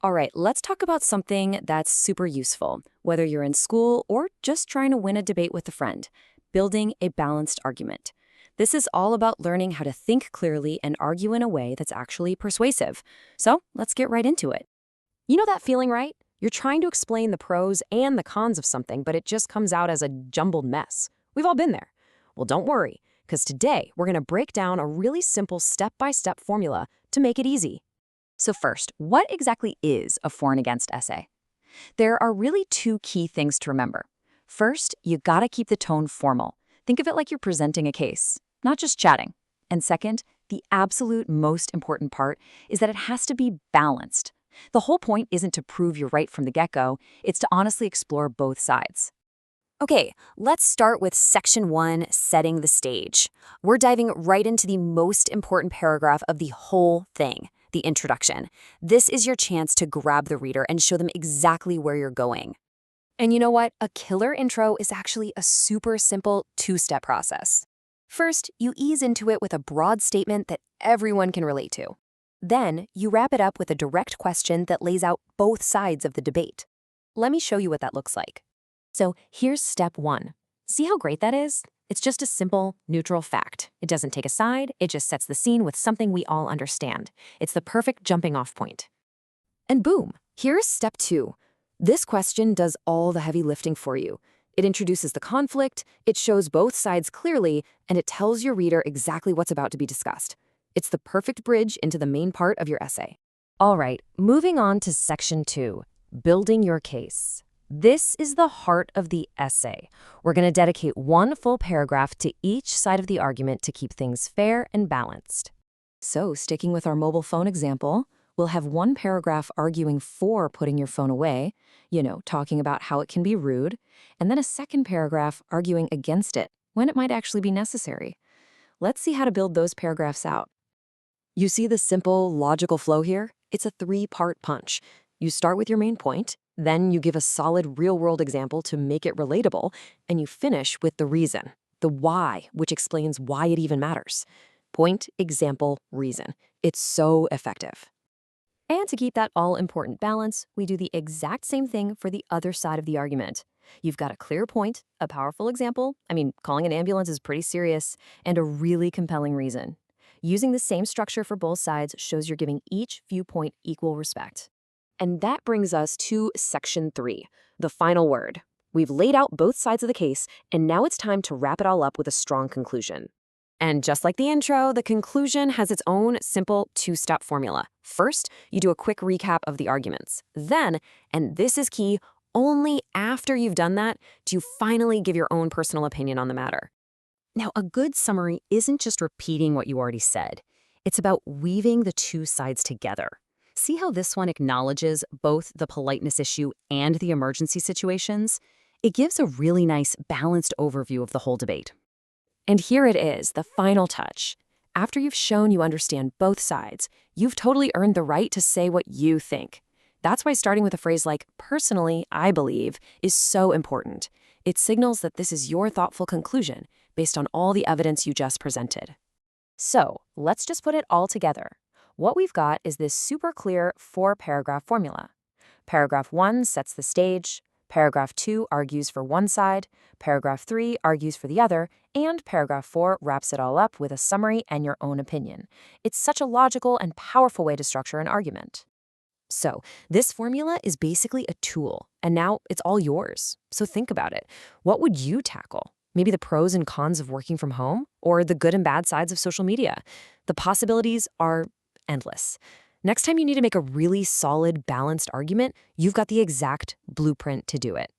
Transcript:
All right, let's talk about something that's super useful, whether you're in school or just trying to win a debate with a friend, building a balanced argument. This is all about learning how to think clearly and argue in a way that's actually persuasive. So let's get right into it. You know that feeling, right? You're trying to explain the pros and the cons of something, but it just comes out as a jumbled mess. We've all been there. Well, don't worry, because today we're going to break down a really simple step-by-step formula to make it easy. So first, what exactly is a for and against essay? There are really two key things to remember. First, you gotta keep the tone formal. Think of it like you're presenting a case, not just chatting. And second, the absolute most important part is that it has to be balanced. The whole point isn't to prove you're right from the get-go, it's to honestly explore both sides. Okay, let's start with section 1, setting the stage. We're diving right into the most important paragraph of the whole thing, the introduction. This is your chance to grab the reader and show them exactly where you're going. And you know what? A killer intro is actually a super simple two-step process. First, you ease into it with a broad statement that everyone can relate to. Then, you wrap it up with a direct question that lays out both sides of the debate. Let me show you what that looks like. So here's step 1. See how great that is? It's just a simple, neutral fact. It doesn't take a side, it just sets the scene with something we all understand. It's the perfect jumping-off point. And boom, here's step 2. This question does all the heavy lifting for you. It introduces the conflict, it shows both sides clearly, and it tells your reader exactly what's about to be discussed. It's the perfect bridge into the main part of your essay. All right, moving on to section 2, building your case. This is the heart of the essay. We're going to dedicate one full paragraph to each side of the argument to keep things fair and balanced. So, sticking with our mobile phone example, we'll have one paragraph arguing for putting your phone away, talking about how it can be rude, and then a second paragraph arguing against it, when it might actually be necessary. Let's see how to build those paragraphs out. You see the simple, logical flow here? It's a 3-part punch. You start with your main point, then you give a solid real-world example to make it relatable, and you finish with the reason, the why, which explains why it even matters. Point, example, reason. It's so effective. And to keep that all-important balance, we do the exact same thing for the other side of the argument. You've got a clear point, a powerful example, calling an ambulance is pretty serious, and a really compelling reason. Using the same structure for both sides shows you're giving each viewpoint equal respect. And that brings us to section 3, the final word. We've laid out both sides of the case, and now it's time to wrap it all up with a strong conclusion. And just like the intro, the conclusion has its own simple 2-step formula. First, you do a quick recap of the arguments. Then, and this is key, only after you've done that do you finally give your own personal opinion on the matter. Now, a good summary isn't just repeating what you already said. It's about weaving the two sides together. See how this one acknowledges both the politeness issue and the emergency situations? It gives a really nice, balanced overview of the whole debate. And here it is, the final touch. After you've shown you understand both sides, you've totally earned the right to say what you think. That's why starting with a phrase like, personally, I believe, is so important. It signals that this is your thoughtful conclusion based on all the evidence you just presented. So, let's just put it all together. What we've got is this super clear 4-paragraph formula. Paragraph 1 sets the stage, paragraph 2 argues for one side, paragraph 3 argues for the other, and paragraph 4 wraps it all up with a summary and your own opinion. It's such a logical and powerful way to structure an argument. So, this formula is basically a tool, and now it's all yours. So think about it. What would you tackle? Maybe the pros and cons of working from home, or the good and bad sides of social media? The possibilities are endless. Next time you need to make a really solid, balanced argument, you've got the exact blueprint to do it.